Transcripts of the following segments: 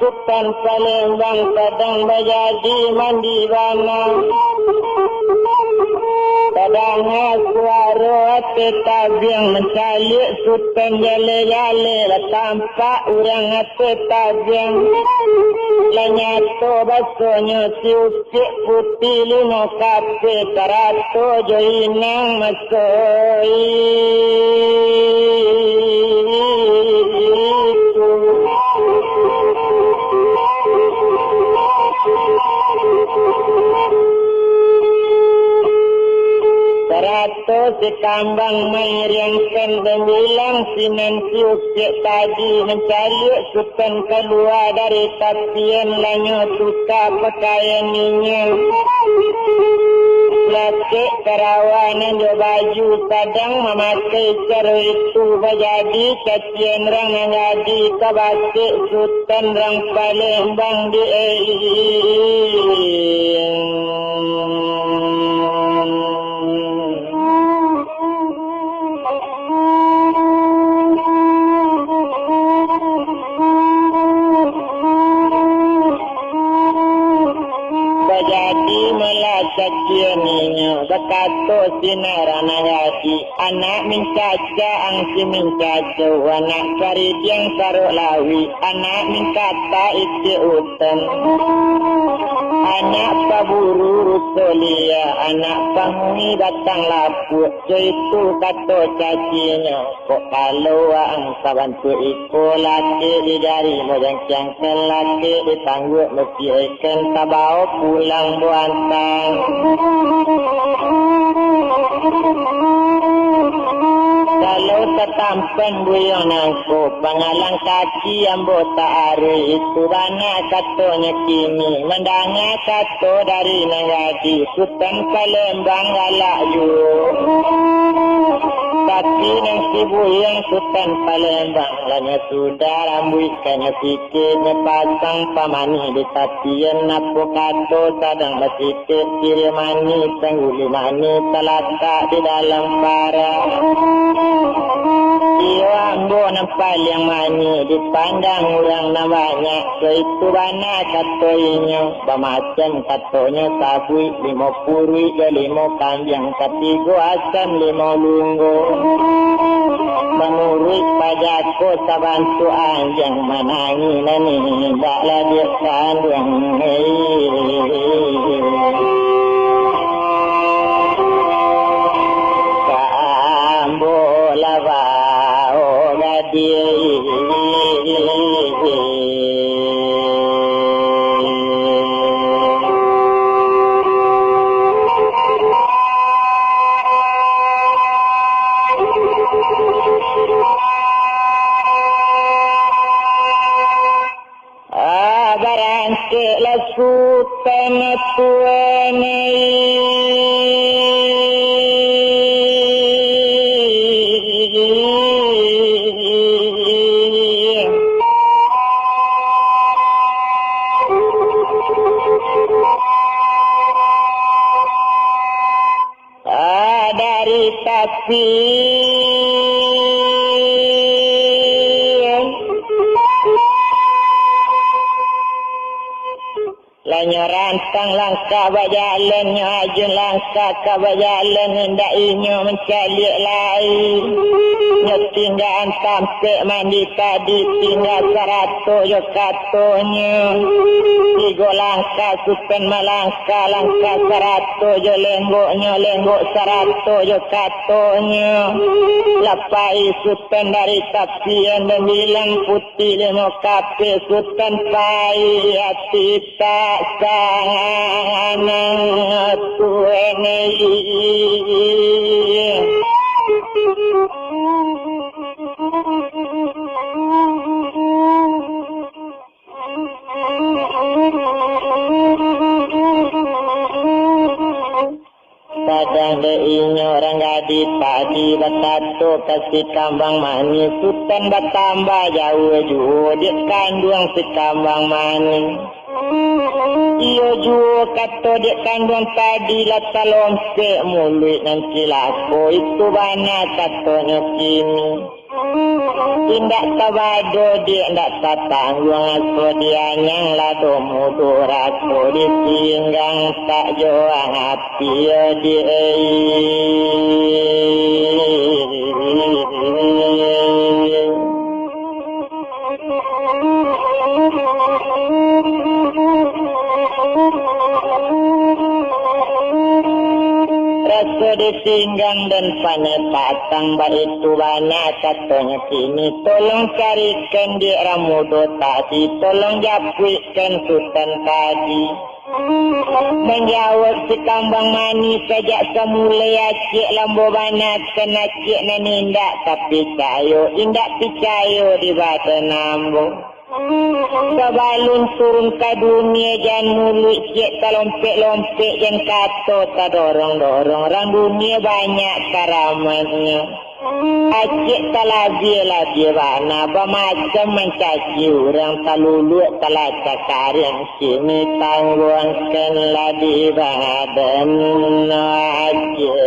Sultan Palembang kadang berjadi mandi bana. Kadang suara hati tabiang mencalik Sultan jale-jale tampak orang hati tabiang. Lanyato basonya siupik putih lino kape karato joinang masoi. Karato si kambang mair yang bilang sinan siupik tadi mencari Sultan keluar dari tapian lanyo suka pakaiannya. Laki kerawanan jo baju kadang memakai cara itu berjadi kecian rang ngadi kabasik Sultan rang Palembang di Sakianinya bakato sinarana hati anak mincaca angsi mincaca anak cari yang saruk lawi anak minkata isi utan anak paburu rusolia anak panguni datang laput so itu kato cacinya kok kalau ang sabantu iko laki di dari modang cangkel laki ditangguh mesti ikan tabau pulang buantang. Kalau tetampen buyong nangko pangalang kaki yang botak hari itu bana katonya kini mendanga kato dari nangadi Sultan Palembang galak yu kaki nang si buyong Sultan Palembang lanya sudah rambuikannya sikitnya pasang pamani di tapian napo kato sadang bersikit kiri mani tengguli mani telata di dalam para Iwambo nampak yang mani dipandang orang namanya so itu bana katoinya bamacan katonya sabui 50 ke 5 kambing ketigo asam 5 lunggo menurut pajakku sabantu anjang menangi nani baklah dia kandung Kambo lava ogadie barangke la Sultan tuane dari tapi lanya rantang langkah berjalan ajun langkah kabajalan hendak inyo mencari lain nyetinggaan sampai mandi tadi tinggal 100 yo katonya 3 langkah Sultan malangkah langkah 100 yo lenggok 100 yo katonya lapai Sultan dari tapian dan bilang putih lemo kape Sultan pai hati tak sangat tuene kadang deinyo orang gadi padi batato kasih kambang manis Sultan bertambah jauh jauh di kandung si kambang manis iyo juo kato di kandung tadi lah talompe mulut nanti lako itu banyak katonya kini Tindak tabado dia ndak tatanggung aku dia nyang lado mudur aku ditinggang tak joang hati dia. Rasa disinggang dan panyepatang baritu banyak katanya kini tolong carikan di ramudo tadi tolong japuikan sultan tadi menjawab si kambang manis sejak semula acik lambo banyak kena cik nanindak tapi cayo indak picayo di badan nambo. Sebalun turun ke dunia jangan mulut cik tak lompek-lompek jangan kata tak dorong-dorong orang dunia banyak karamatnya acik tak labia-labia bana bermacam mencaci orang tak luluk tak lacak karyang sini tangguangkanlah di badan acik.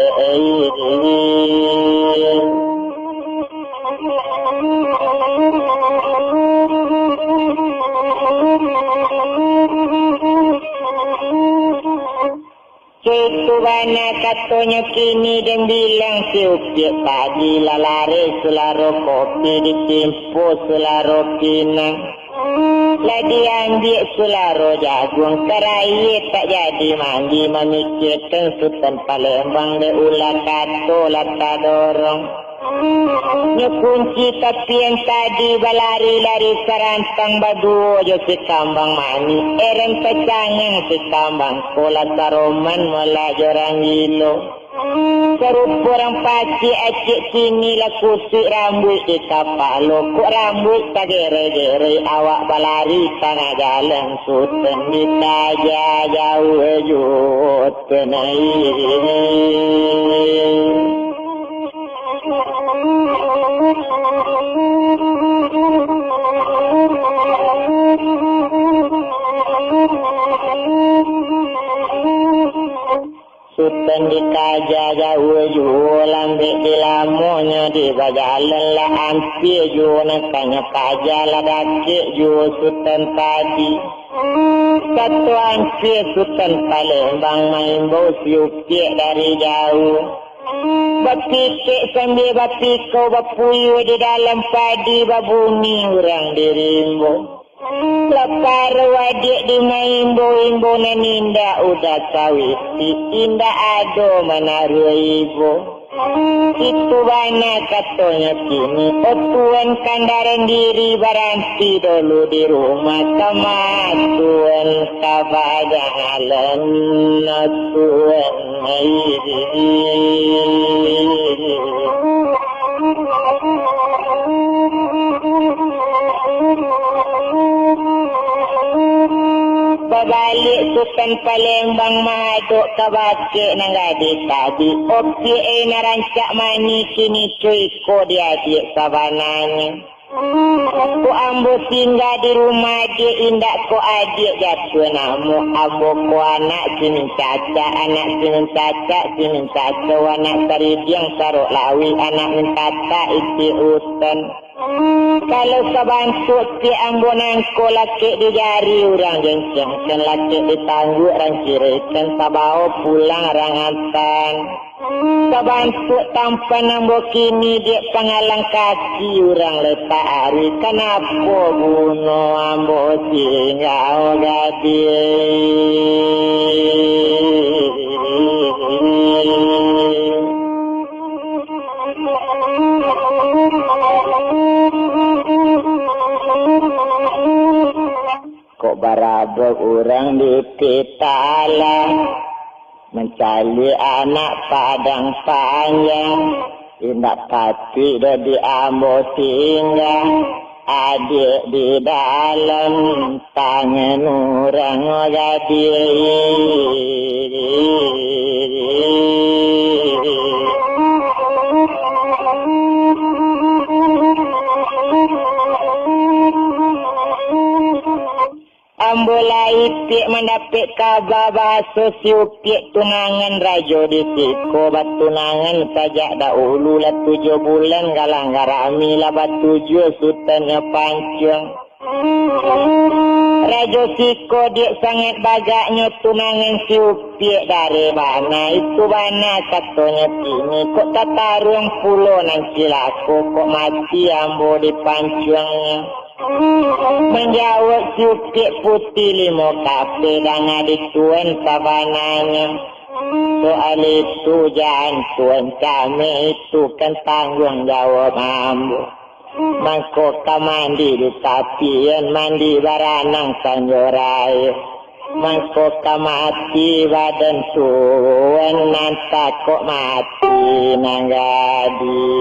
Itu banyak katanya kini dan bilang si ukit tadi lalari selaro kopi ditimpu selaro pinang lagi ambil selaro jagung keraya tak jadi mandi memikirkan sultan Palembang de ulah kato lata dorong kunci tapi yang tadi balari-lari serantang badu jo si kambang mani eren pecangan si kambang kola taroman melajarang gilo serupa orang paci acik sini lah kusik rambut di kapalo kuk rambut tak gere-gere awak balari tanah jalan sultan ditaja jauh jut kenai. Sultan dikaja jauh lambe di lamonya di bajalan lah hampir jauh nakanya kaja lah dakik jauh sultan tadi satu hampir sultan Palembang main bau siupik dari jauh bapikik sambil bapikau bapuyu di dalam padi babumi orang dirimbo lapar wadik di maimbo-imbo naninda udah kawiti indah ado menaruh ibu itu banyak katanya kini tuan kandaran diri baranti dulu di rumah sama tuan kabajalan tuan balik sultan Palembang maduk kabake nang gadis tadi opi narancak mani kini cuy ko dia adik sabananya ku ambo singgah di rumah dia indak ko adik jatuh namu ambo ko anak sini caca anak sini caca sini caca anak taridiang sarok lawi anak mentata isi utan kalau kebantu si ambo nangko laki di jari orang jenceng kan laki ditangguk orang kirikan sabau pulang orang hantan kebantu tanpa nambo kini dia pengalang kaki orang letak hari kenapa bunuh ambo singgau gadis. Kok barabok orang di pitala mencari anak padang panjang indak pati dah di ambo tinggal adik di dalam tangan orang gadis. ambo lai pik mendapat kabar bahasa siu pik tunangan rajo di siko batunangan sajak dahulu lah 7 bulan galang garami lah batujuh sultannya pancung. Rajo siko dia sangat bagaknya tunangan siu pik dari mana itu mana katanya kini kok tak tarung pulau nanti laku kok mati ambo di pancungnya. Menjawab siupik putih 5 kape dan adik tuan sabananya. Soal itu jangan tuan kami itu kan tanggung jawab ambo. Mangko ka mandi di tapian mandi baranang sanjorai. Mangko ka mati badan tuan nanta kok mati nanggadi.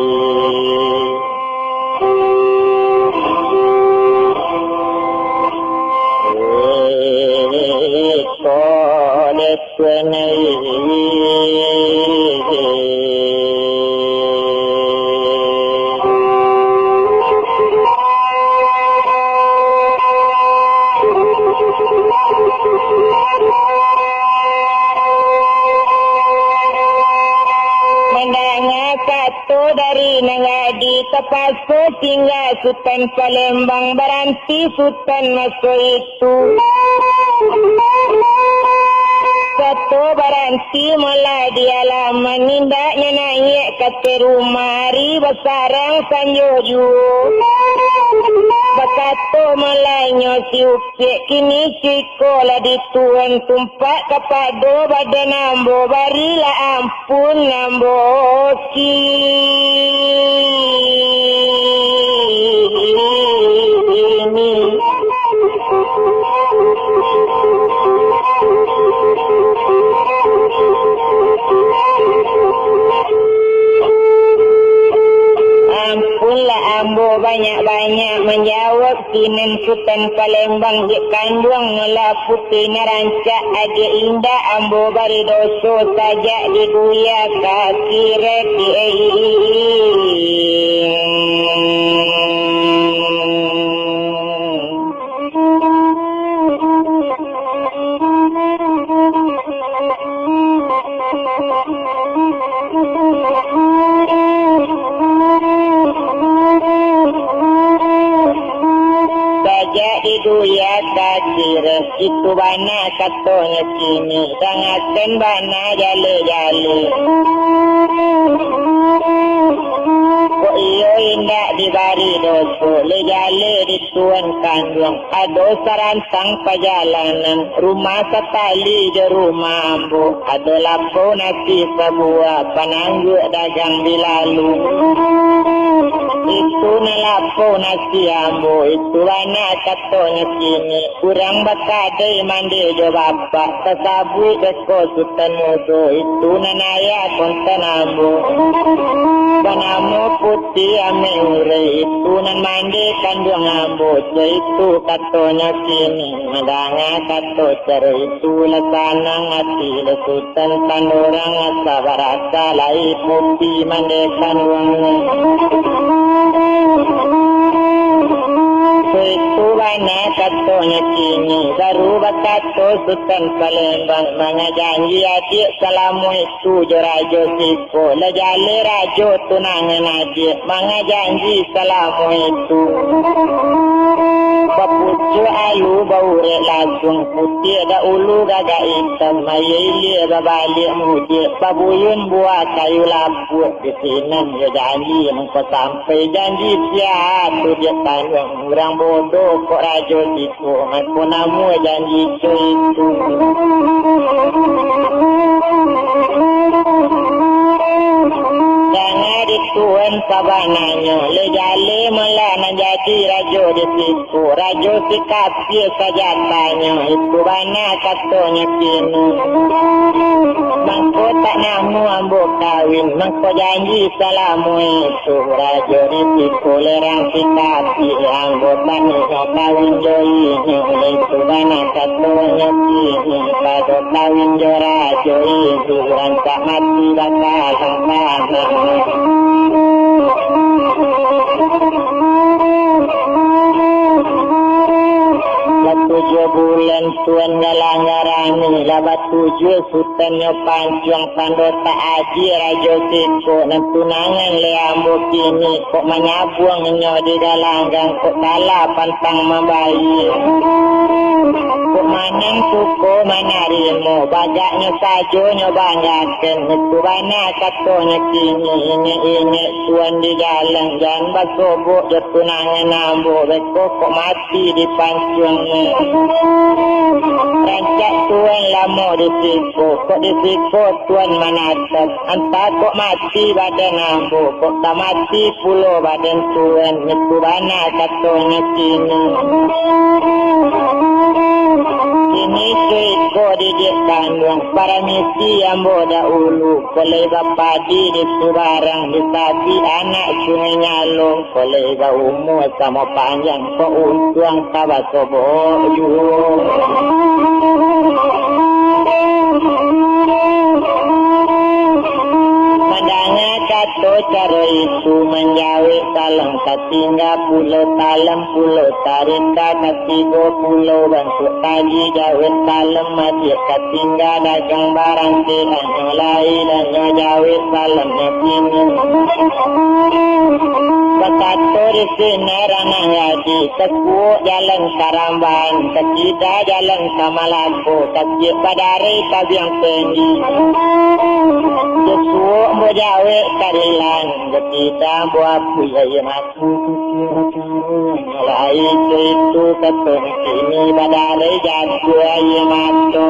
Mendengar kata dari Nangadi terpaksa tinggal Sultan Palembang berhenti Sultan masa itu. Satu berhenti mulai di alaman nindaknya naik ke rumah hari besarang sanjoju. Berkata mulainya si upik kini sikolah dituan tumpak kepada badan ambo barilah ampun ambo kini. Ampunlah ambo banyak-banyak menjawab Sinan Sultan Palembang di kandung ngelah putih nerancak adik indah ambo bari doso sajak diguya kaki reti. Diduya kacir itu bana katanya kini sangatkan bana jale-jale. Kok iyo indah dibari doso le-jale dituan kandung ado sarantang perjalanan rumah setali di rumah ambo ado lapo nasi sebuah penangguk dagang bilalu. Itu nalapo nasi ambo itu anak katanya kini kurang bakadai mandi jo bapak tersabui deko sultan mudo itu nanaya konten ambo banamo putih ame ure itu nan mandi kandung ambo itu katanya kini madanga kato cara itu lesanang hati le sultan pandorang sabarasa lai putih mandi kandung itu bana katanya kini baru bakato Sultan Palembang mana janji adik salamu itu jo rajo siko lejale rajo tunangan adik mana janji salamu itu bapucu alu baure langsung putih ada ulu gagak hitam mayili babalik mudi babuyun buah kayu lapuk di sini ya janji mengko sampai janji siatu dia tanya orang bodoh kok rajo itu aku namu janji itu jangan dituan sabananya lejale melana jadi rajo di situ rajo sikapi saja tanya itu bana katanya kini mangko tak namu ambo kawin mangko janji salamu itu rajo di situ lerang sikapi ambo tani kawin joi itu bana katanya kini pada kawin jo rajo itu rancak mati bakal sana. 7 bulan tuan galang garani labat tujuh sultannya pancuang pandota aji rajo siko dan tunangan leambo kini kok menyabuang nyo di galanggang kok kalah pantang membayi kok manang suko manarimo bagaknya sajo nyo banggakan itu bana katonya kini ini tuan di galang dan basobok je tunangan ambo beko kok mati di pancuangnya rancak tuan lama di siko kok di siko tuan manatap entah kok mati badan ambo kok tak mati pulau badan tuan itu bana katonya kini ini siko di dia kandung para misi ambo dahulu kolai bapadi di subarang di sapi anak sungai nyalong kolai umur sama panjang kok untuang tabasobo Madanga kato cara itu menjawe salam katingga pulau talam pulau tarika katigo pulau bantuk tadi jawe salam mati katingga dagang barang telan nyolai dan nyajawe salam nyakini Bakato di sini ranah yadi Kekuo jalan Karamban Kecida jalan Kamalako Kecik Padari Kabiang Pendi Kesuo Bojawe Karilan Kecida Buapu Yaya Matu Mulai itu ketemu sini Badari Jatuh Yaya Matu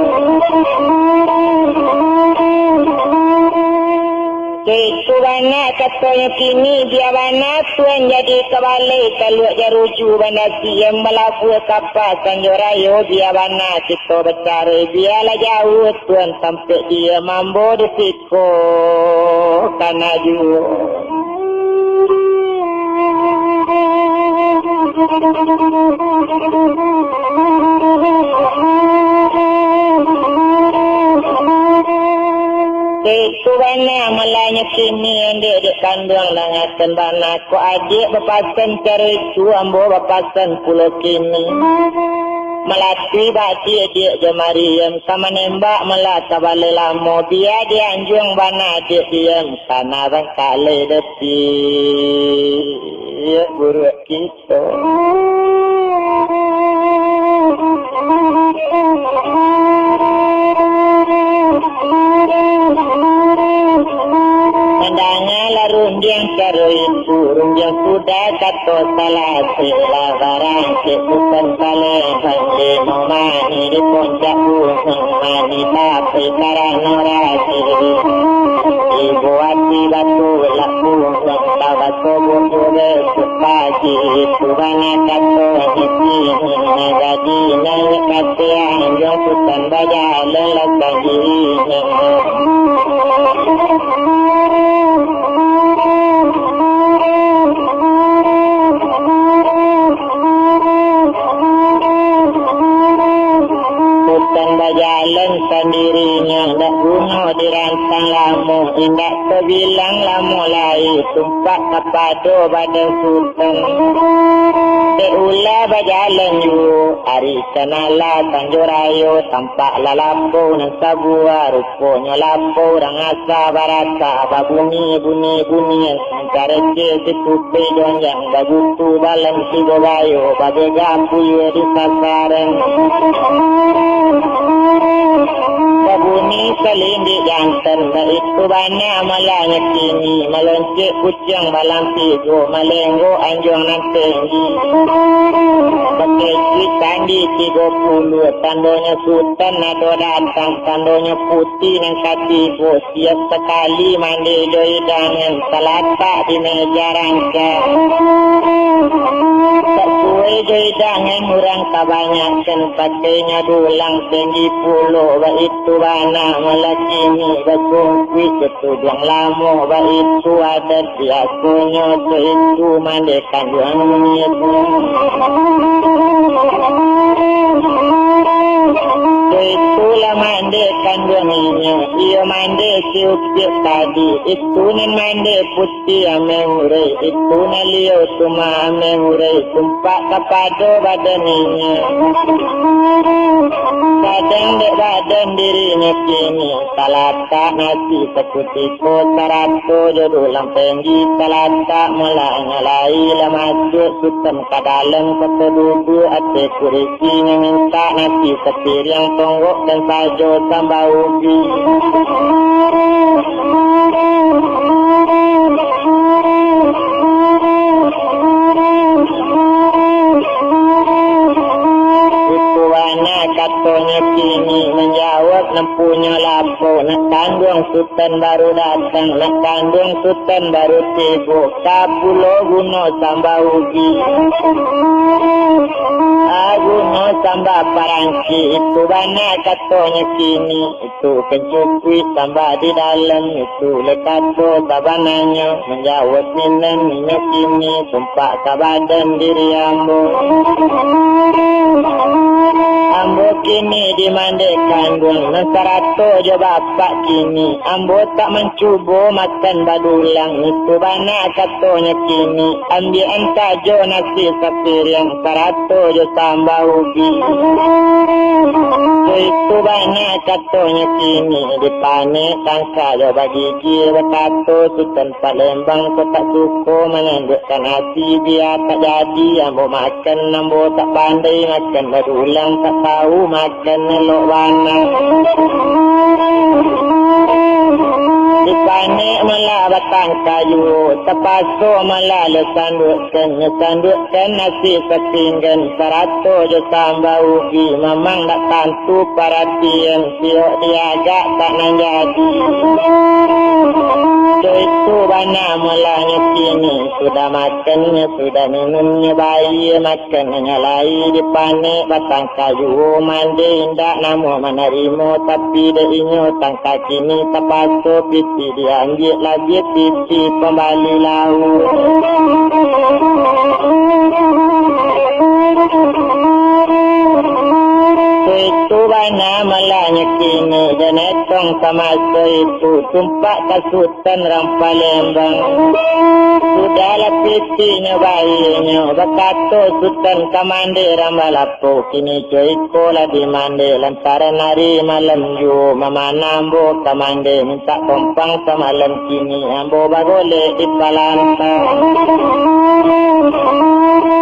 Itu bana katanya kini dia bana tuan jadi kebalik kalau jaruju bana siam melapu kapal sanjorayo dia bana kita bercari biarlah jauh tuan sampai dia mambo di siko karena jauh Itu bana malanya sini yang dek kandung langatan bana ko adik berpasan cara itu ambo berpasan pulau kini melati bati adik jemariam sama nembak melata balik lama biar dia anjung bana adik diam sana bang kale deti ya buruk kita Mendangalah runjang cara itu runjang sudah kata salah sila barang kesukan paling hati memani di puncak gunung mani tapi karena rasi ibu hati batu laku yang tawa sobor juga sepagi itu banyak kata hati jadi naik kata yang sukan baja lelakan dirinya Jalan sendirinya dak guna dirancang lamu indak terbilang lamu lai tumpak kepada badan sultan Teula berjalan yu hari kenala tanjurayo tampak lalampu dan sabua rupanya lampu orang asa barasa babuni bunyi mencari situpe yang bagutu balam sigobayo babegapu yu di sasaran Babuni salindi jantan itu banyak malanya kini meloncik kucing balang tigo melenggo anjung nanti pakai cuit tandi 30 tandonya sultan nado datang tandonya putih dan katigo siap sekali mandi doi dengan selata di meja rangka sesuai doi dengan orang kebanyakan pakainya dulang tinggi pulau itu bana melakini basungkwi ketujang lamo itu ada tiakunya itu mandekan juang itu itulah mandekan juangnya Dia mandi siup-siup tadi, itu nan mandi putih ame hurai, itu nan liu cuma ame hurai, tumpak kepada badannya. Kadang dek badan dirinya kini, talata nasi sekutiko, sarato jodoh penggi, talata mula ngalai lah masuk sutem ke dalam kepedudu ate kurisinya minta nasi sepiring tonggok dan sajo tambah ubi. Itu anak katanya kini menjawab nempunya lapo, nak kandung sultan baru datang, nak kandung sultan baru tiba, kapulo guno tambah ubi. Aguno tambah parangki, itu banyak katanya kini, itu kencukui tambah di dalam, itu lekato sabananya, menjawab minan minyak kini, tumpak sabadan diri ambo. Ambo kini dimandikan gung, nasarato jo bapak kini, ambo tak mencuba makan badulang, itu banyak katanya kini, ambian sajo nasi sepiring, sarato jo tambah ubi. Itu banyak katanya kini, dipanik tangka jo bagi kira kato, sultan Palembang ko tak suko menandukkan hati dia tak jadi, ambo makan, ambo tak pandai makan badulang, tak tahu makan elok warna. Dipanik malah batang kayu, terpasu malah sandukkan nasi sepinggan, sarato je tambah ubi, memang tak tantu perhatian, siok dia agak tak nak jadi. Itu banyak mulanya kini, sudah makannya, sudah minumnya bayi, makannya lai dipanik batang kayu, mandi indak namo menerima, tapi deinyo tangka kini terpasu piti diambil lagi piti kembali laut. Itu banyak malahnya kini, dan etong sama itu tumpak kasutan orang Palembang. Sudahlah pitinya bayinya, bakato sultan kamande ramalapo, kini joiko lah dimande, lantaran hari malam ju, mama nambo kamande, minta kompang semalam kini, ambo bagole di palantang.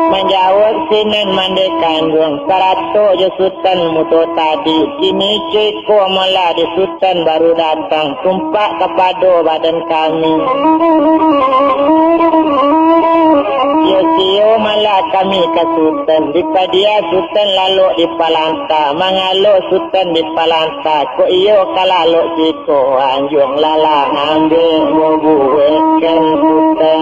Menjawab sinan mandi kandung, sarato je sultan muto tadi, kini joiko malah di sultan baru datang, tumpak kepada badan kami. Sio malah kami ke sultan, jika dia sultan lalu di palanta, mangalo sultan di palanta, ko iyo kalalo siko, anjung lala ambil mobuwekan sultan.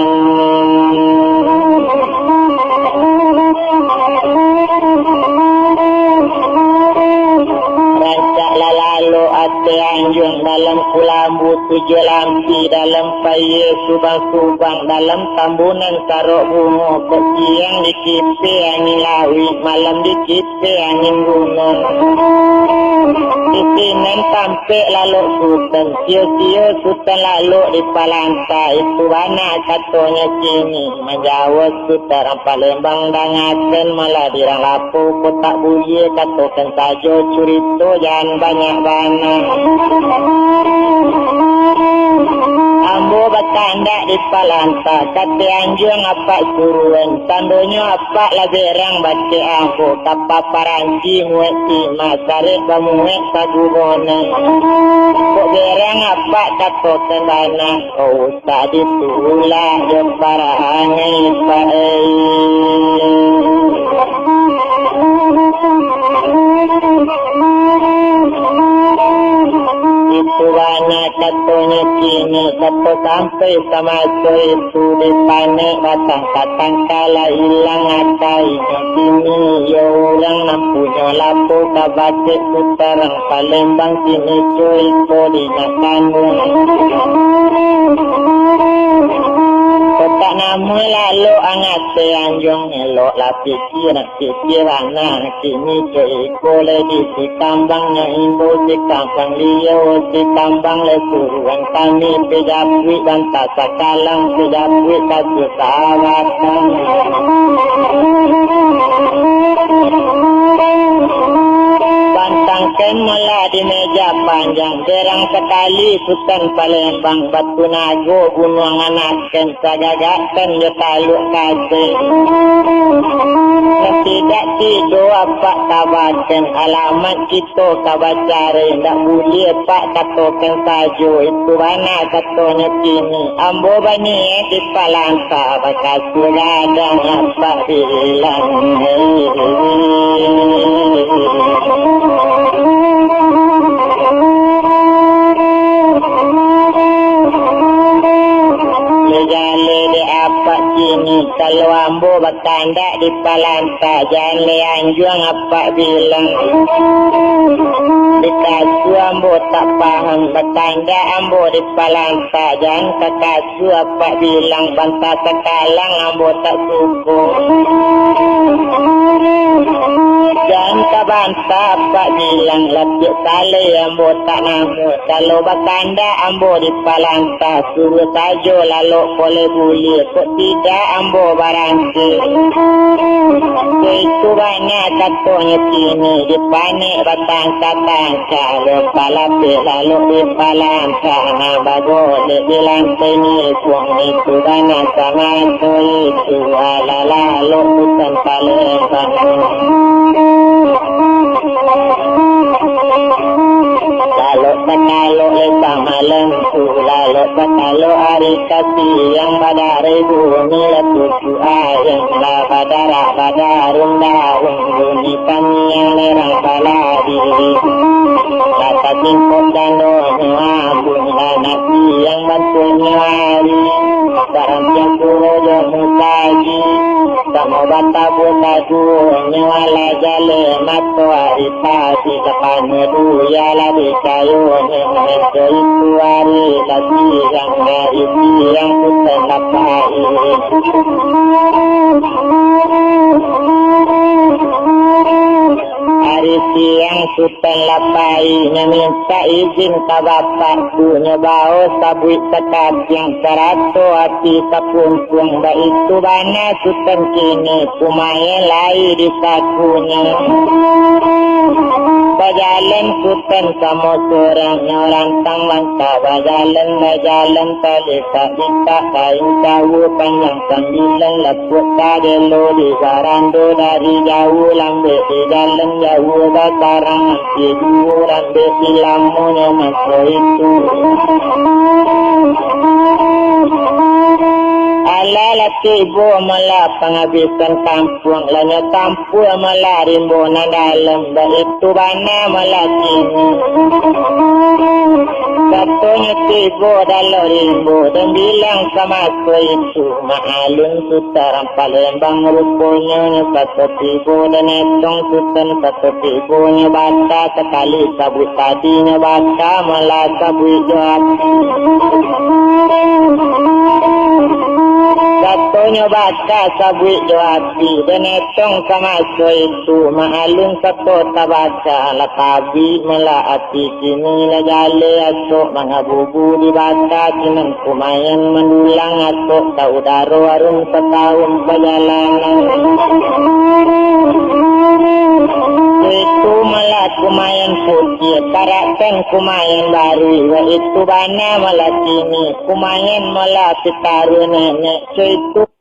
Lalu ate anjung dalam kulambu tujuh lampi, dalam paye subang-subang, dalam tambunan sarok bunga, siang dikipe angin lawi, malam dikipe angin gunung. Titinan sampai lalu sultan, sio-sio sultan lalu di palanta, itu anak katanya kini, menjawab sultan Palembang dangakan, malah dirang lapu, kotak buye katakan saja curito jangan banyak banyak. Ambo bertanda di palanta, kata anjung apa suruhan, tandonya apa laberang baca ambo, tapa paranci mueti, masarik bamuet sagubona. Kok berang apa kata kendana, oh tak ditulah je parahangai pae. Itu banyak katanya kini, kata sampai sama itu dipanik batang katang kala hilang akainya kini, ya orang nampunya lapu kabatik putarang Palembang kini cuy kodinya kandung. Tak nama lalu angat seanjung elok lah fikir nak fikir anak kini boleh di si kambangnya imbu si kambang liau si kambang lesuruan kami pejapui bantah sakalang pejapui kasus sawatan bantangkan malah di meja panjang derang sekali Sultan Palembang Batu Nago gunung anakkan sagagakan dia taluk kasih tidak tidur apa kabarkan alamat kita kabacari tak boleh pak katakan saja itu mana katanya kini ambo bani di Palangka bakal suradang apa bilang kalau ambo bertanda di Palangka jangan anjuang apa bilang dikasu ambo tak paham bertanda ambo di Palangka jangan kekasu apa bilang bantah sekalang ambo tak suku jangan kabantah apa bilang lapik kali ambo tak namu kalau bertanda ambo di Palangka suruh saja lalu boleh boleh kok tidak ambo barangki itu banyak katanya kini di panik batang katangka lepala lalu di Palangka nabago di lantai ni puang itu banyak sama itu ala lalu bukan Palembang lalu sekalo lepas malam tu lalu sekalo hari kasih yang pada ribu ni letuju ayam lah badarung daun bunyi kami yang lerang baladi kata tingkuk dan doa bunyi nasi yang bantunya hari barang yang kurojo mukaji sama bata buta duanya wala jale mato hari pasti depan meduya labi kayunya itu itu hari lagi yang hari yang putar lapai hari siang Sultan lapai meminta izin ke bapakku nyebau sabui sekat yang serato hati kepumpung itu bana Sultan kini kumaya lai di sakunya berjalan Sultan sama seorangnya rantang bangsa berjalan talita kita kain tahu panjang sambilan lepuk kadelo di barando dari jauh lambe di jalan jauh batarang di duran besi lamunya masuk itu ala latibo malah penghabisan kampung lanya tampul malah rimbunan dalam itu bana malah kini katanya tibo dalam rimbu dan bilang sama aku itu maalun sutaran Palembang rupanya kata tibo dan etong sutan kata tibonya bata sekali sabut tadinya bata malah sabut jawab katanya bata sabut jawati dan etong sama itu maalun kato tabaca latabi melati kini lajale asok mengabubu di bata kinan kumayan mendulang asok saudaro arun setahun perjalanan itu malah kumayan putih karakter kumayan baru itu bana malah kini kumayan malah pitaru nenek itu